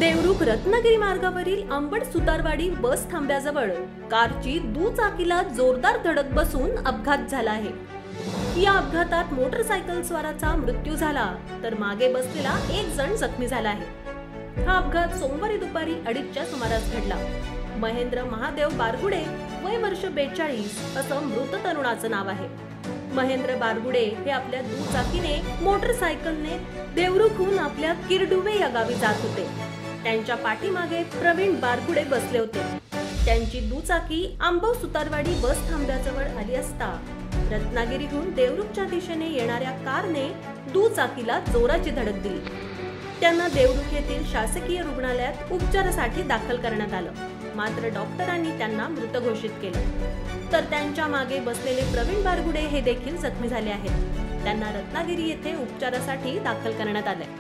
देवरुख रत्नागिरी मार्गावरील अंबड सुतारवाडी बस थांब्याजवळ कारची दुचाकीला जोरदार धडक बसून अपघात झाला आहे। या अपघातात मोटरसायकल स्वाराचा मृत्यू झाला तर मागे बसलेला एक जण जखमी झाला आहे। हा अपघात सोमवारी दुपारी 2:30च्या सुमारास घडला। महेंद्र महादेव बारगुडे, वय वर्ष 42 असं मृत तरुणाचं नाव आहे। महेंद्र बारगुडे हे आपल्या दुचाकीने मोटरसायकलने देवरुखहून आपल्या किरडुवे या गावी जात होते। त्यांच्या पाठीमागे प्रवीण बारगुडे बसले होते। त्यांची दुचाकी अंबड सुतारवाडी बस थांब्याजवळ आली असता रत्नागिरीहून देवरुखच्या दिशेने येणाऱ्या कारने दुचाकीला जोराची धडक दिली। त्यांना देवरुख येथील शासकीय रुग्णालयात उपचारासाठी दाखल करण्यात आलं, मात्र डॉक्टरांनी त्यांना मृत घोषित केलं। तर त्यांच्या मागे बसलेले प्रवीण बारगुडे हे देखील जखमी झाले आहेत। त्यांना रत्नागिरी येथे उपचारासाठी दाखल करण्यात आले।